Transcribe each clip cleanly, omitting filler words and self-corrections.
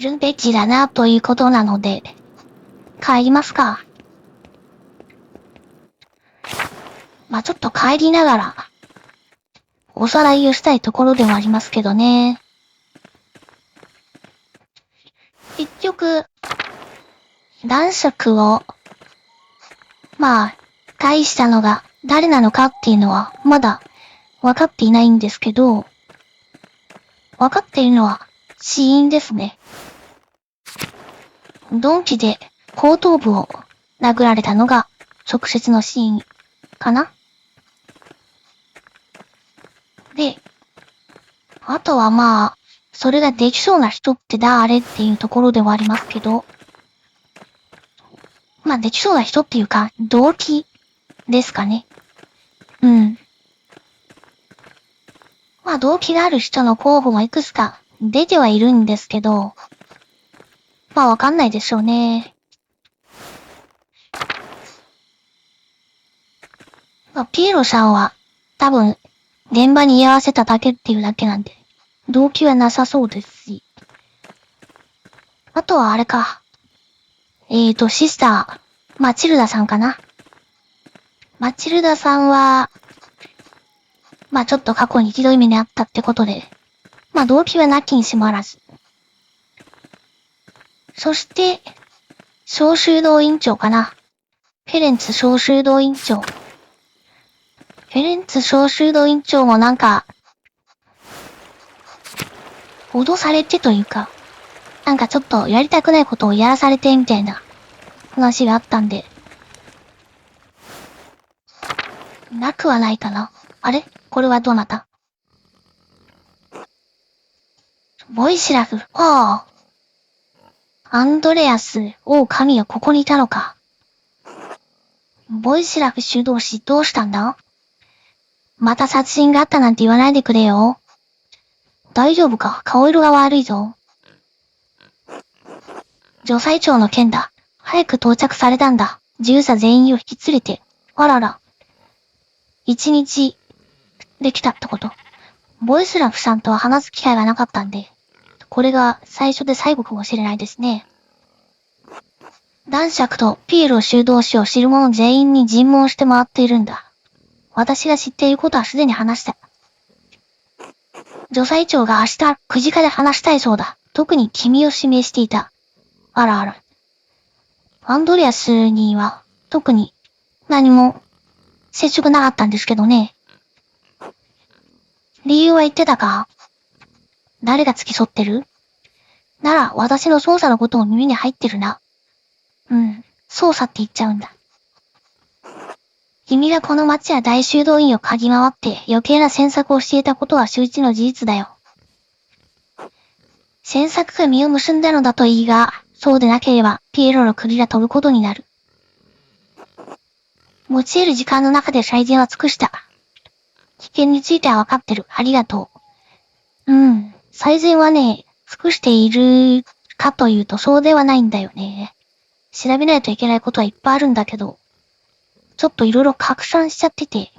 るべきだなということなので、帰りますか。まあちょっと帰りながら、おさらいをしたいところではありますけどね。結局、男爵を、まあ、返したのが誰なのかっていうのはまだ分かっていないんですけど、分かっているのは死因ですね。鈍器で後頭部を殴られたのが直接の死因かな。で、あとはまあ、それができそうな人って誰っていうところではありますけど、まあできそうな人っていうか、動機ですかね。うん。まあ動機がある人の候補もいくつか出てはいるんですけど、まあわかんないでしょうね。まあピエロさんは多分現場に居合わせただけっていうだけなんで、動機はなさそうですし。あとはあれか。シスター、マチルダさんかな。マチルダさんは、まあちょっと過去にひどい目にあったってことで、まあ動機はなきにしもあらず。そして、召集動員長かな。フェレンツ召集動員長。フェレンツ召集動員長もなんか、脅されてというか、なんかちょっとやりたくないことをやらされてみたいな話があったんで、なくはないかな。あれこれはどなた？ボイシラフ。ああ。アンドレアス、神はここにいたのか。ボイシラフ修道士どうしたんだ？また殺人があったなんて言わないでくれよ。大丈夫か？顔色が悪いぞ。女裁長の件だ。早く到着されたんだ。従者全員を引き連れて。あらら。一日、できたってこと。ボイスラフさんとは話す機会がなかったんで、これが最初で最後かもしれないですね。男爵とピエロ修道士を知る者全員に尋問して回っているんだ。私が知っていることはすでに話した。女裁長が明日9時から話したいそうだ。特に君を指名していた。あらあら。アンドレアスには特に何も接触なかったんですけどね。理由は言ってたか？誰が付き添ってる？なら私の捜査のことも耳に入ってるな。うん、捜査って言っちゃうんだ。君がこの町や大修道院を嗅ぎ回って余計な詮索をしていたことは周知の事実だよ。詮索が実を結んだのだといいが、そうでなければピエロの首が飛ぶことになる。持ち得る時間の中で最善は尽くした。危険については分かってる。ありがとう。最善はね、尽くしているかというとそうではないんだよね。調べないといけないことはいっぱいあるんだけど、ちょっといろいろ拡散しちゃってて、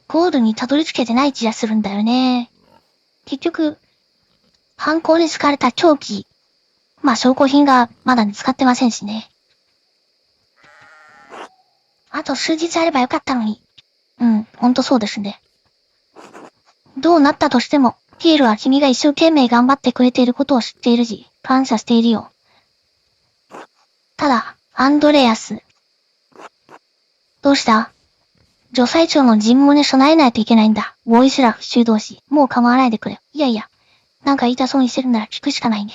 ゴールにたどり着けてない気がするんだよね。結局、犯行に使われた凶器、まあ証拠品がまだ見つかってませんしね。あと数日あればよかったのに。ほんとそうですね。どうなったとしても、ピエールは君が一生懸命頑張ってくれていることを知っているし、感謝しているよ。ただ、アンドレアス。どうした？女裁長の尋問に備えないといけないんだ。ボイスラフ修道士。もう構わないでくれ。いやいや、なんか言いたそうにしてるなら聞くしかないね。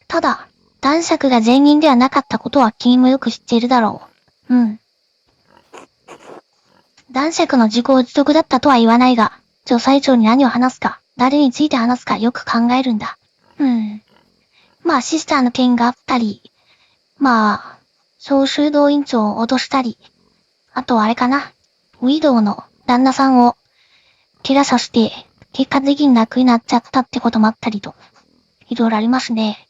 ただ、男爵が善人ではなかったことは君もよく知っているだろう。男爵の自業自得だったとは言わないが、女裁長に何を話すか、誰について話すかよく考えるんだ。まあシスターの件があったり、まあ、召集動員長を脅したり、あとはあれかな。ウィドウの旦那さんを怪我させて、結果的に亡くなっちゃったってこともあったりと、いろいろありますね。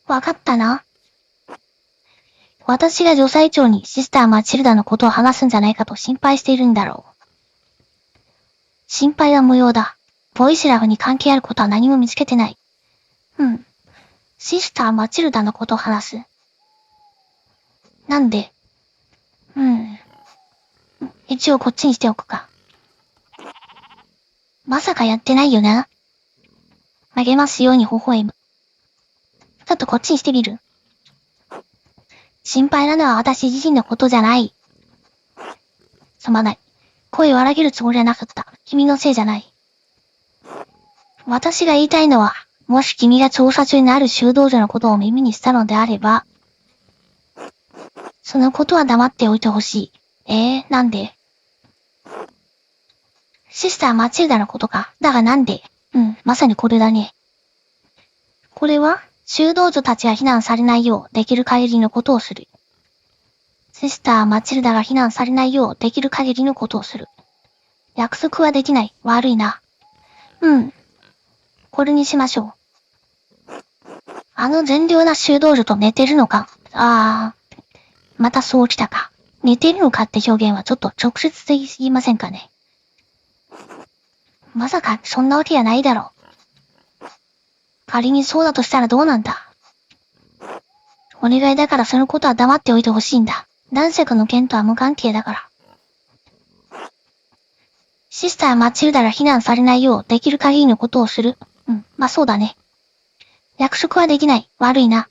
わかったな。私が女裁長にシスターマチルダのことを話すんじゃないかと心配しているんだろう。心配は無用だ。ボイスラフに関係あることは何も見つけてない。シスターマチルダのことを話す。なんで一応こっちにしておくか。まさかやってないよな。励ますように微笑む。ちょっとこっちにしてみる。心配なのは私自身のことじゃない。すまない。声を荒げるつもりはなかった。君のせいじゃない。私が言いたいのは、もし君が調査中にある修道女のことを耳にしたのであれば、そのことは黙っておいてほしい。なんで？シスターマチルダのことか。だがなんで？まさにこれだね。これは、修道女たちが非難されないようできる限りのことをする。シスターマチルダが非難されないようできる限りのことをする。約束はできない。悪いな。これにしましょう。あの善良な修道女と寝てるのか。またそうきたか。寝てるのかって表現はちょっと直接的すぎませんかね。まさかそんなわけやないだろう。仮にそうだとしたらどうなんだ。お願いだからそのことは黙っておいてほしいんだ。男爵の件とは無関係だから。シスターマチルダが非難されないようできる限りのことをする。まあそうだね。約束はできない。悪いな。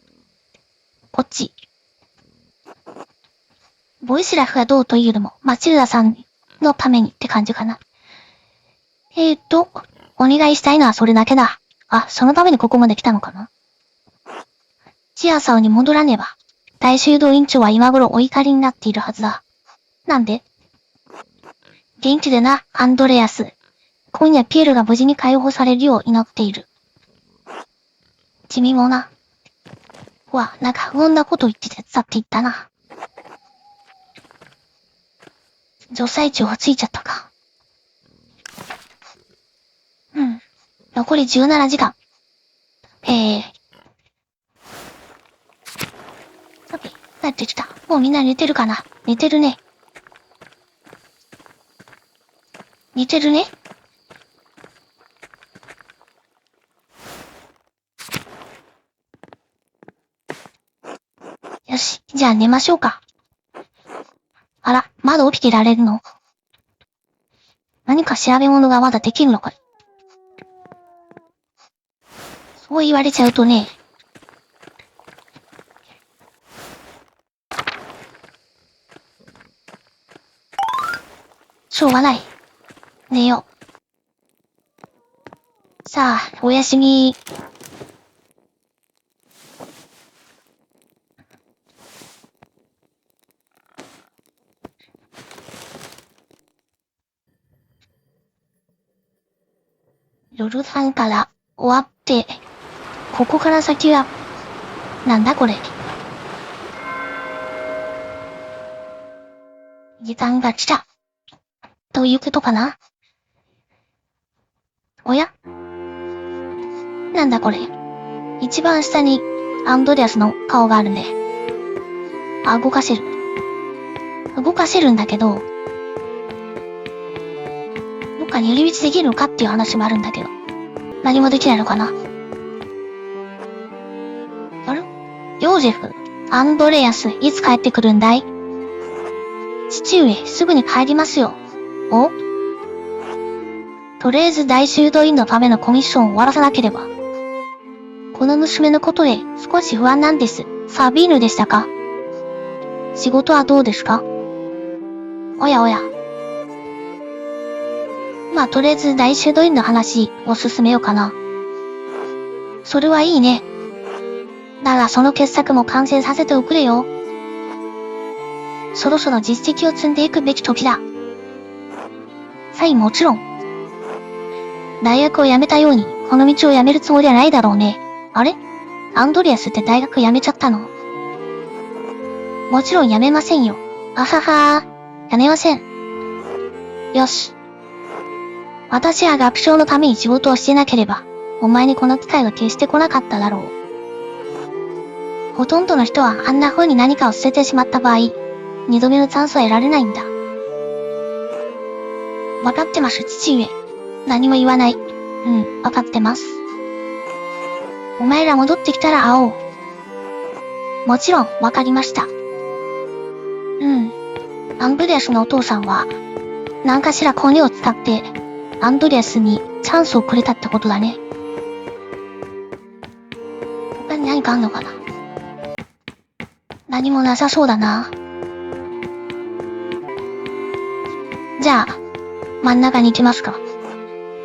こっち。ボイスラフがどうというよりも、マチルダさんのためにって感じかな。お願いしたいのはそれだけだ。そのためにここまで来たのかな。チアサオに戻らねば。大修道院長は今頃お怒りになっているはずだ。なんで？元気でな、アンドレアス。今夜ピエールが無事に解放されるよう祈っている。君もな。なんか不穏なこと言って手伝っていったな。除細虫はついちゃったか。残り17時間。さて、帰ってきた。もうみんな寝てるかな？寝てるね。寝てるね。よし、じゃあ寝ましょうか。あら、まだ起きてられるの？何か調べ物がまだできるのかい？そう言われちゃうとね。しょうがない。寝よう。さあ、おやすみ。夜3から終わって、ここから先は、なんだこれ。時間が来た。ということかな。おや？なんだこれ。一番下にアンドレアスの顔があるね。動かせる。動かせるんだけど、どっかに寄り道できるのかっていう話もあるんだけど、何もできないのかな。あれ？ヨージェフ、アンドレアス、いつ帰ってくるんだい？父上、すぐに帰りますよ。お？とりあえず大修道院のためのコミッションを終わらさなければ。この娘のことで少し不安なんです。サビーヌでしたか？仕事はどうですか？おやおや。とりあえず大修道院の話を進めようかな。それはいいね。だがその傑作も完成させておくれよ。そろそろ実績を積んでいくべき時だ。もちろん。大学を辞めたように、この道を辞めるつもりはないだろうね。あれ？アンドレアスって大学辞めちゃったの？もちろん辞めませんよ。辞めません。よし。私は学長のために仕事をしてなければ、お前にこの機会が決して来なかっただろう。ほとんどの人はあんな風に何かを捨ててしまった場合、二度目のチャンスは得られないんだ。わかってます、父上。何も言わない。わかってます。お前ら戻ってきたら会おう。もちろん、わかりました。アンドレアスのお父さんは、何かしらコネを使って、アンドレアスにチャンスをくれたってことだね。他に何かあんのかな？何もなさそうだな。じゃあ、真ん中に行きますか。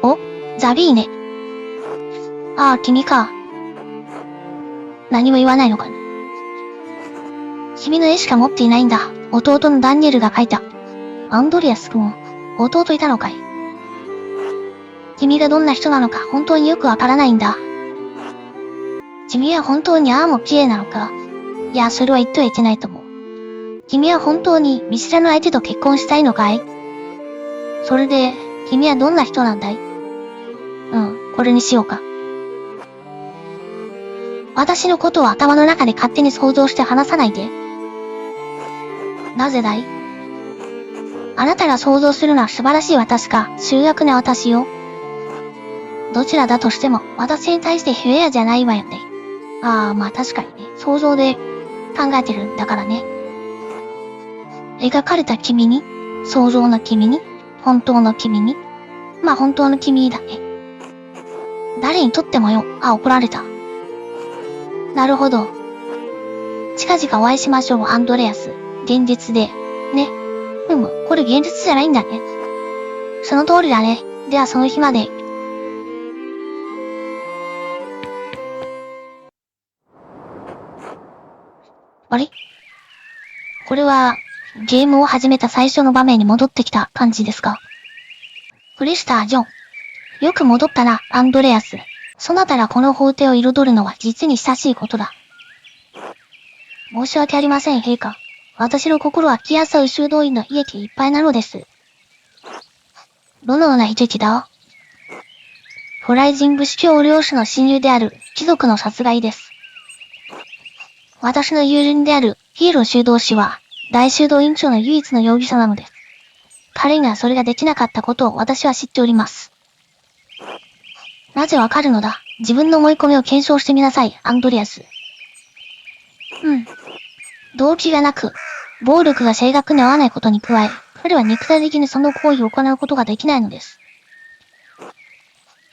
お、ザビーネ。ああ、君か。何も言わないのかな。君の絵しか持っていないんだ。弟のダニエルが描いた。アンドレアス君、弟いたのかい？君がどんな人なのか本当によくわからないんだ。君は本当にああも綺麗なのか？いや、それは言ってはいけないと思う。君は本当に見知らぬ相手と結婚したいのかい？それで、君はどんな人なんだい？これにしようか。私のことを頭の中で勝手に想像して話さないで。なぜだい？あなたが想像するのは素晴らしい私か、醜悪な私よ。どちらだとしても、私に対してフェアじゃないわよね。ああ、まあ確かにね。想像で考えてるんだからね。描かれた君に、想像の君に、本当の君に。まあ本当の君だね。誰にとってもよ。あ、怒られた。なるほど。近々お会いしましょう、アンドレアス。現実で。ね。これ現実じゃないんだね。その通りだね。ではその日まで。あれ？これは、ゲームを始めた最初の場面に戻ってきた感じですか？クリスター・ジョン。よく戻ったな、アンドレアス。そなたがこの法廷を彩るのは実に久しいことだ。申し訳ありません、陛下。私の心はキアサウ修道院の悲劇いっぱいなのです。どのような悲劇だ？フライジング司教領主の親友である貴族の殺害です。私の友人であるヒーロー修道士は大修道院長の唯一の容疑者なのです。彼にはそれができなかったことを私は知っております。なぜわかるのだ？自分の思い込みを検証してみなさい、アンドレアス。動機がなく、暴力が正確に合わないことに加え、彼は肉体的にその行為を行うことができないのです。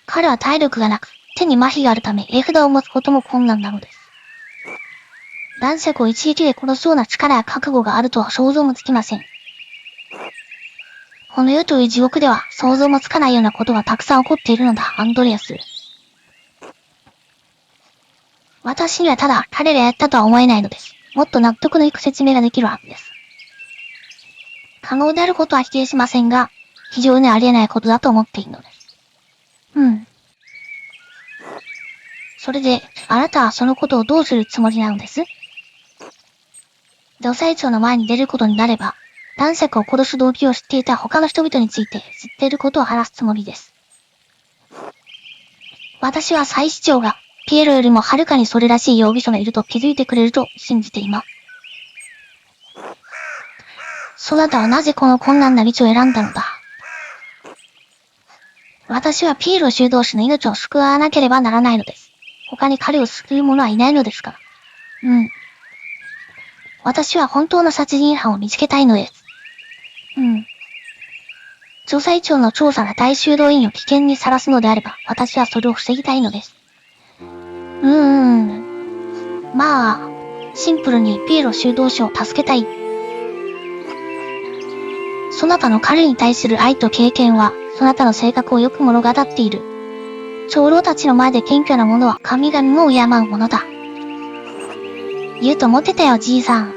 彼は体力がなく、手に麻痺があるため絵札を持つことも困難なのです。男爵を一撃で殺すような力や覚悟があるとは想像もつきません。この世という地獄では想像もつかないようなことがたくさん起こっているのだ、アンドレアス。私にはただ彼がやったとは思えないのです。もっと納得のいく説明ができるはずです。可能であることは否定しませんが、非常にありえないことだと思っているのです。それで、あなたはそのことをどうするつもりなのです？女祭長の前に出ることになれば、男爵を殺す動機を知っていた他の人々について知っていることを話すつもりです。私は祭司長が、ピエロよりもはるかにそれらしい容疑者がいると気づいてくれると信じています。そなたはなぜこの困難な道を選んだのだ？私はピエロ修道士の命を救わなければならないのです。他に彼を救う者はいないのですから。私は本当の殺人犯を見つけたいのです。女祭長の調査が大修道院を危険にさらすのであれば、私はそれを防ぎたいのです。まあ、シンプルにピエロ修道士を助けたい。そなたの彼に対する愛と経験は、そなたの性格をよく物語っている。長老たちの前で謙虚な者は神々も敬うものだ。言うと思ってたよ、じいさん。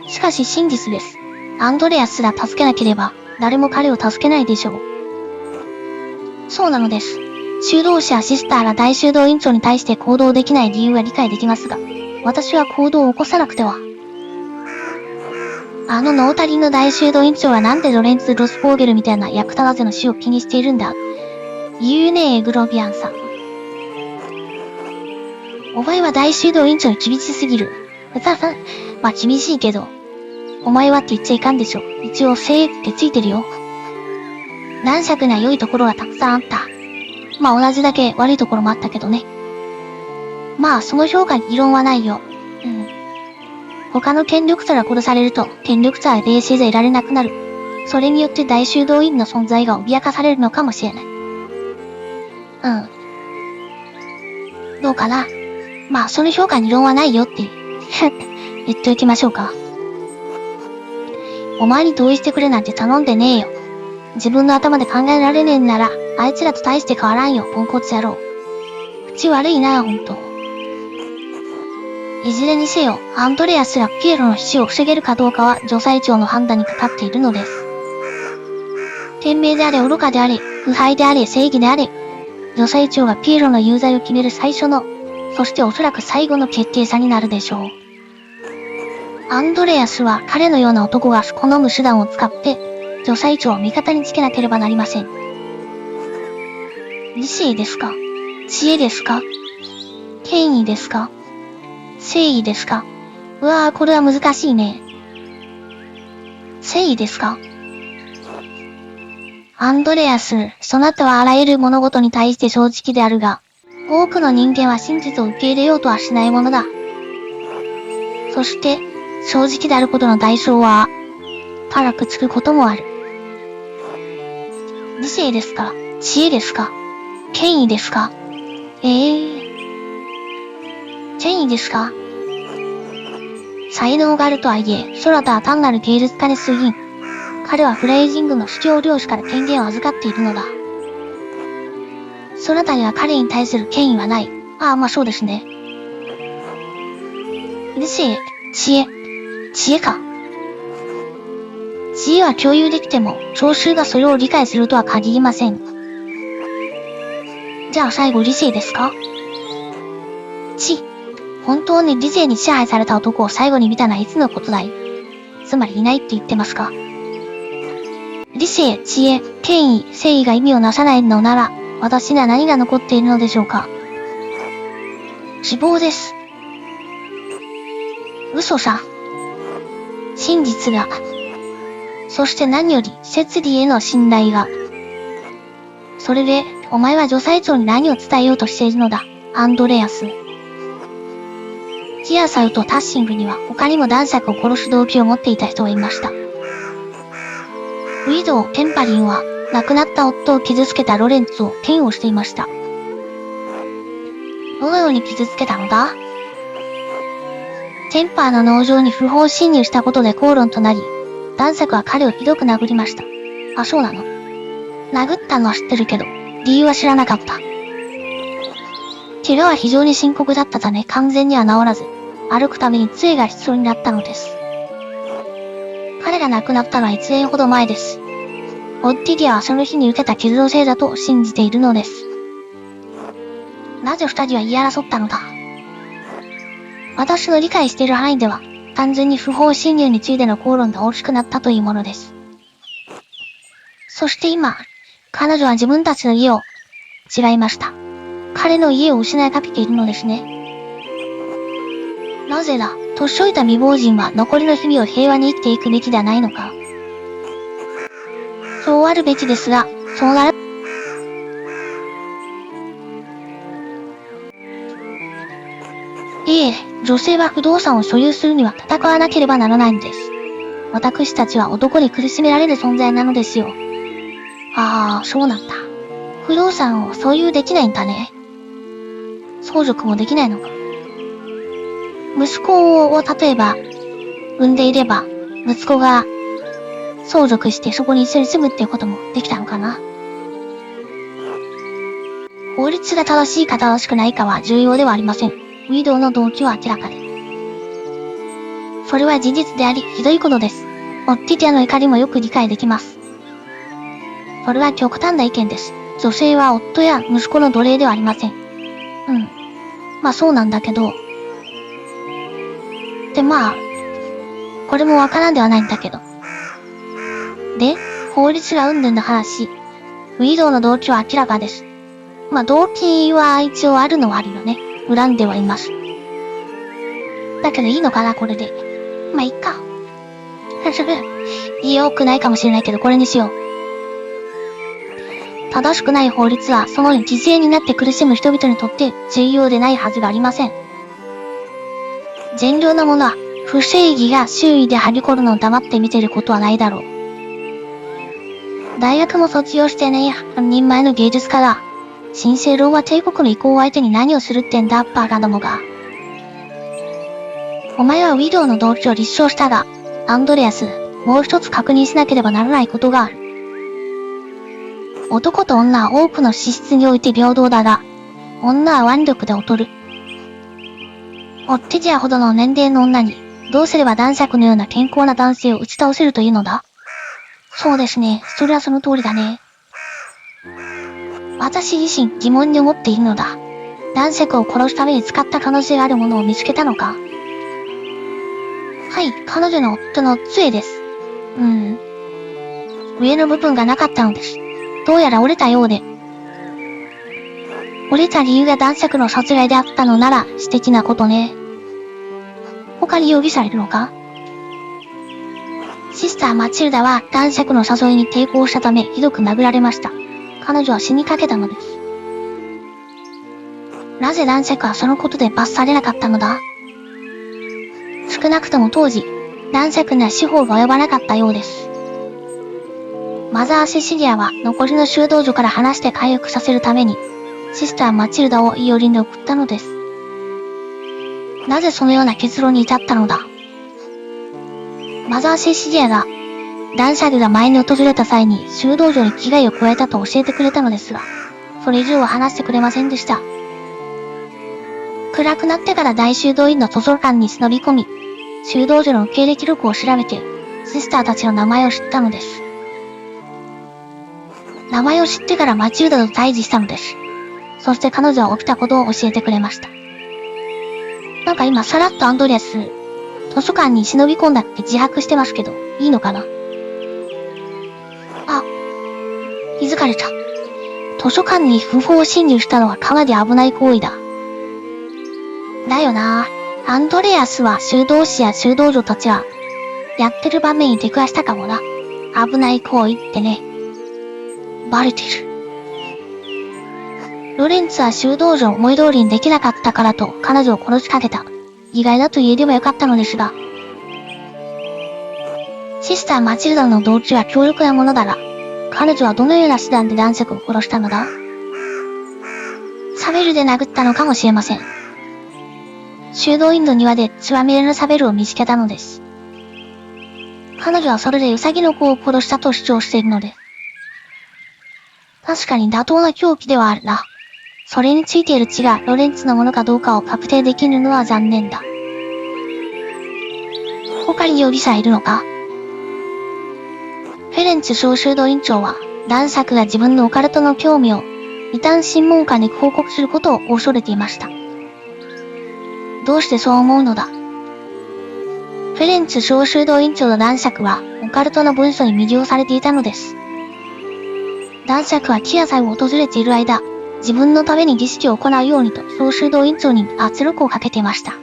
しかし真実です。アンドレアすら助けなければ、誰も彼を助けないでしょう。そうなのです。修道士やシスターら大修道院長に対して行動できない理由は理解できますが、私は行動を起こさなくては。あのノータリーの大修道院長はなんでロレンツ・ロスポーゲルみたいな役立たずの死を気にしているんだ。言うねえ、グロビアンさん。お前は大修道院長に厳しすぎる。まあ厳しいけど。お前はって言っちゃいかんでしょ。一応聖ってついてるよ。男爵には良いところがたくさんあった。まあ同じだけ悪いところもあったけどね。まあその評価に異論はないよ。うん。他の権力者が殺されると、権力者は冷静でいられなくなる。それによって大修道院の存在が脅かされるのかもしれない。うん。どうかな。まあその評価に異論はないよって言っておきましょうか。お前に同意してくれなんて頼んでねえよ。自分の頭で考えられねえんなら、あいつらと大して変わらんよ、ポンコツ野郎。口悪いな、ほんと。いずれにせよ、アンドレアスがピエロの死を防げるかどうかは、女裁長の判断にかかっているのです。天命であれ、愚かであれ、腐敗であれ、正義であれ、女裁長がピエロの有罪を決める最初の、そしておそらく最後の決定差になるでしょう。アンドレアスは彼のような男が好む手段を使って、女裁長を味方につけなければなりません。理性ですか？知恵ですか？権威ですか？正義ですか？うわぁ、これは難しいね。正義ですか？アンドレアス、そなたはあらゆる物事に対して正直であるが、多くの人間は真実を受け入れようとはしないものだ。そして、正直であることの代償は、高くつくこともある。理性ですか？知恵ですか？権威ですか？権威ですか？才能があるとはいえ、そなたは単なる芸術家に過ぎん。彼はフレイジングの司教領主から権限を預かっているのだ。そなたには彼に対する権威はない。ああ、まあそうですね。理性、知恵か。知恵は共有できても、聴衆がそれを理解するとは限りません。じゃあ最後理性ですか？本当に理性に支配された男を最後に見たのはいつのことだい？つまりいないって言ってますか？理性、知恵、権威、正義が意味をなさないのなら、私には何が残っているのでしょうか？死亡です。嘘さ。真実が。そして何より、摂理への信頼が。それで、お前は女裁長に何を伝えようとしているのだ、アンドレアス。ティアサウとタッシングには他にも男爵を殺す動機を持っていた人がいました。ウィドウ・テンパリンは、亡くなった夫を傷つけたロレンツを嫌悪していました。どのように傷つけたのだ？テンパーの農場に不法侵入したことで口論となり、男爵は彼をひどく殴りました。あ、そうなの？殴ったのは知ってるけど、理由は知らなかった。怪我は非常に深刻だったため完全には治らず、歩くために杖が必要になったのです。彼が亡くなったのは1年ほど前です。オッティリアはその日に受けた傷のせいだと信じているのです。なぜ二人は言い争ったのだ？私の理解している範囲では、単純に不法侵入についての口論が大きくなったというものです。そして今、彼女は自分たちの家を、違いました。彼の家を失いかけているのですね。なぜだ、年老いた未亡人は残りの日々を平和に生きていくべきではないのか。そうあるべきですが、そうなら、女性は不動産を所有するには戦わなければならないんです。私たちは男に苦しめられる存在なのですよ。ああ、そうなんだ。不動産を所有できないんだね。相続もできないのか。息子を例えば、産んでいれば、息子が相続してそこに一緒に住むっていうこともできたのかな。法律が正しいか正しくないかは重要ではありません。ウィドウの動機は明らかで。それは事実であり、ひどいことです。オッティティアの怒りもよく理解できます。それは極端な意見です。女性は夫や息子の奴隷ではありません。まあそうなんだけど。でまあ、これもわからんではないんだけど。で、法律が云々の話。ウィドウの動機は明らかです。まあ動機は一応あるのはあるよね。恨んではいます。だけどいいのかな、これで。まあいっか。よくないかもしれないけどこれにしよう。正しくない法律はその犠牲になって苦しむ人々にとって重要でないはずがありません。善良な者は、不正義が周囲ではびこるのを黙って見てることはないだろう。大学も卒業してね、半人前の芸術家が、神聖ローマ帝国の意向を相手に何をするってんだ、バカどもが。お前はウィドウの動機を立証したが、アンドレアス、もう一つ確認しなければならないことがある。男と女は多くの資質において平等だが、女は腕力で劣る。オッティジアほどの年齢の女に、どうすれば男爵のような健康な男性を打ち倒せるというのだ？そうですね、それはその通りだね。私自身疑問に思っているのだ。男爵を殺すために使った可能性があるものを見つけたのか？はい、彼女の夫の杖です。上の部分がなかったのです。どうやら折れたようで。折れた理由が男爵の殺害であったのなら素敵なことね。他に容疑されるのか？シスターマチルダは男爵の誘いに抵抗したためひどく殴られました。彼女は死にかけたのです。なぜ男爵はそのことで罰されなかったのだ？少なくとも当時、男爵には司法が及ばなかったようです。マザー・セシリアは残りの修道女から話して回復させるために、シスター・マチルダをイオリンで送ったのです。なぜそのような結論に至ったのだ？マザー・セシリアが、男爵が前に訪れた際に修道女に危害を加えたと教えてくれたのですが、それ以上は話してくれませんでした。暗くなってから大修道院の図書館に忍び込み、修道女の経歴録を調べて、シスターたちの名前を知ったのです。名前を知ってからマチルダと対峙したのです。そして彼女は起きたことを教えてくれました。なんか今さらっとアンドレアス、図書館に忍び込んだって自白してますけど、いいのかな？あ、気づかれた。図書館に不法侵入したのはかなり危ない行為だ。だよな。アンドレアスは修道士や修道女たちは、やってる場面に出くわしたかもな。危ない行為ってね。バレてる。ロレンツは修道女を思い通りにできなかったからと彼女を殺しかけた。意外だと言えればよかったのですが。シスター・マチルダの動機は強力なものだが、彼女はどのような手段で男爵を殺したのだ？サベルで殴ったのかもしれません。修道院の庭で血まみれのサベルを見つけたのです。彼女はそれでウサギの子を殺したと主張しているので。確かに妥当な凶器ではあるな。それについている血がロレンツのものかどうかを確定できるのは残念だ。他に容疑者いるのか？フェレンツ小修道院長は、男爵が自分のオカルトの興味を、異端審問官に報告することを恐れていました。どうしてそう思うのだ？フェレンツ小修道院長の男爵は、オカルトの文書に魅了されていたのです。男爵はキアサイを訪れている間、自分のために儀式を行うようにと小修道院長に圧力をかけていました。フ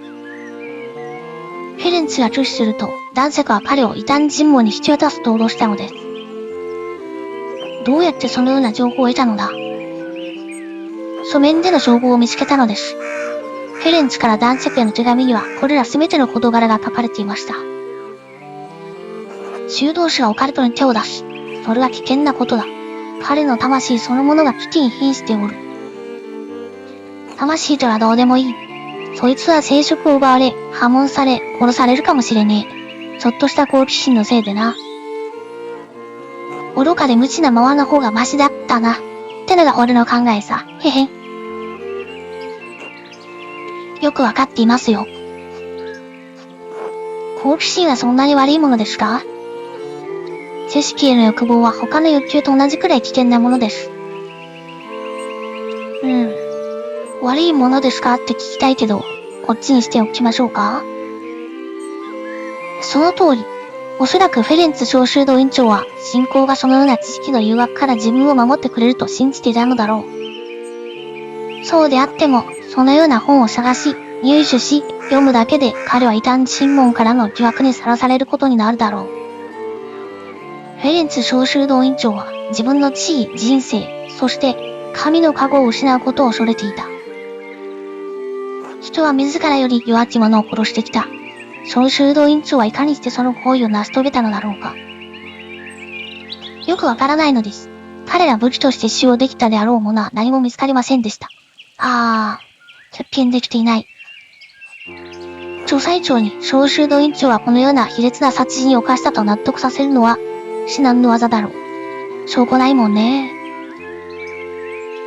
ェレンツが拒否すると、男爵は彼を異端尋問に引き渡すと脅したのです。どうやってそのような情報を得たのだ？書面での証拠を見つけたのです。フェレンツから男爵への手紙にはこれらすべての事柄が書かれていました。修道士がオカルトに手を出し、それは危険なことだ。彼の魂そのものが危機に瀕しておる。魂とはどうでもいい。そいつは生殖を奪われ、破門され、殺されるかもしれねえ。ちょっとした好奇心のせいでな。愚かで無知なままの方がマシだったな。ってのが俺の考えさ。へへ。よくわかっていますよ。好奇心はそんなに悪いものですか？知識への欲望は他の欲求と同じくらい危険なものです。悪いものですかって聞きたいけど、こっちにしておきましょうか？その通り。おそらくフェレンツ小修道院長は、信仰がそのような知識の誘惑から自分を守ってくれると信じていたのだろう。そうであっても、そのような本を探し、入手し、読むだけで彼は異端審問からの疑惑にさらされることになるだろう。フェレンツ小修道院長は自分の地位、人生、そして、神の加護を失うことを恐れていた。人は自らより弱き者を殺してきた。召集動員長はいかにしてその行為を成し遂げたのだろうか。よくわからないのです。彼ら武器として使用できたであろうものは何も見つかりませんでした。欠品できていない。調査委長に召集動員長はこのような卑劣な殺人を犯したと納得させるのは至難の技だろう。証拠ないもんね。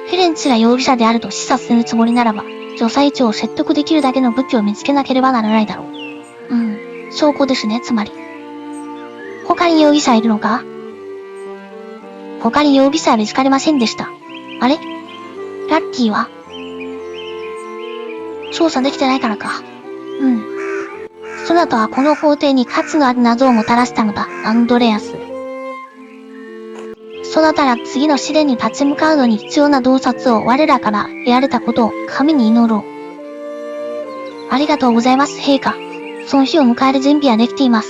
フェレンツが容疑者であると示唆するつもりならば、調査委長を説得できるだけの武器を見つけなければならないだろう。証拠ですね、つまり。他に容疑者いるのか？他に容疑者は見つかりませんでした。あれ？ラッキーは？調査できてないからか。その後はこの法廷に価値のある謎をもたらしたのだ、アンドレアス。そなたら次の試練に立ち向かうのに必要な洞察を我らから得られたことを神に祈ろう。ありがとうございます、陛下。その日を迎える準備はできています。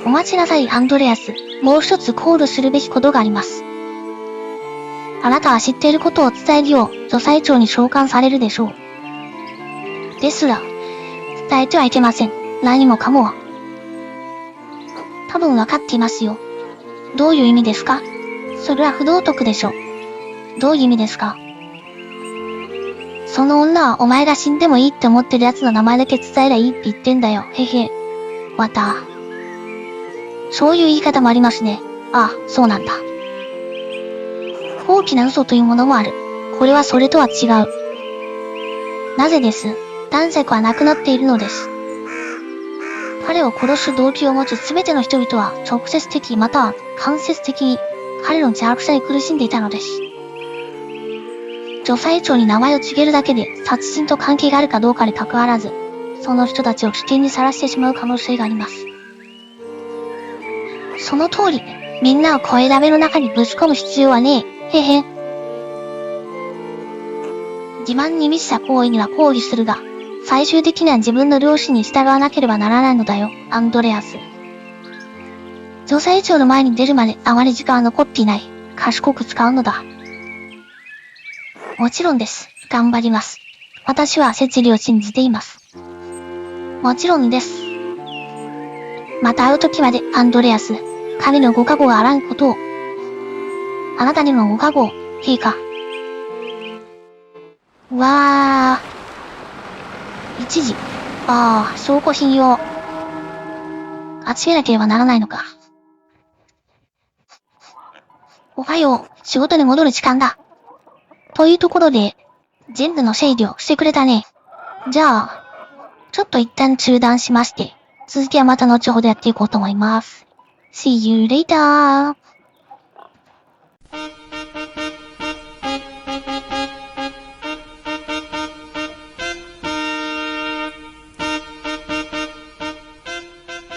お待ちなさい、アンドレアス。もう一つ考慮するべきことがあります。あなたは知っていることを伝えるよう、助裁長に召喚されるでしょう。ですが、伝えてはいけません。何もかもは。多分わかっていますよ。どういう意味ですか？それは不道徳でしょ。どういう意味ですか？その女はお前が死んでもいいって思ってる奴の名前だけ伝えりゃいいって言ってんだよ。へへ。わた。そういう言い方もありますね。ああ、そうなんだ。大きな嘘というものもある。これはそれとは違う。なぜです。男爵は亡くなっているのです。彼を殺す動機を持つすべての人々は直接的または間接的に彼の邪悪さに苦しんでいたのです。助裁長に名前を告げるだけで殺人と関係があるかどうかに関わらず、その人たちを危険にさらしてしまう可能性があります。その通り、みんなを声だめの中にぶち込む必要はねえ。へへ。自慢に満ちた行為には抗議するが、最終的には自分の良心に従わなければならないのだよ、アンドレアス。助裁長の前に出るまであまり時間は残っていない。賢く使うのだ。もちろんです。頑張ります。私は摂理を信じています。もちろんです。また会う時まで、アンドレアス。神のご加護があらんことを。あなたにもご加護を、陛下。わー。一時。証拠品用。集めなければならないのか。おはよう、仕事に戻る時間だ。というところで、全部の整理をしてくれたね。じゃあ、ちょっと一旦中断しまして、続きはまた後ほどやっていこうと思います。See you later!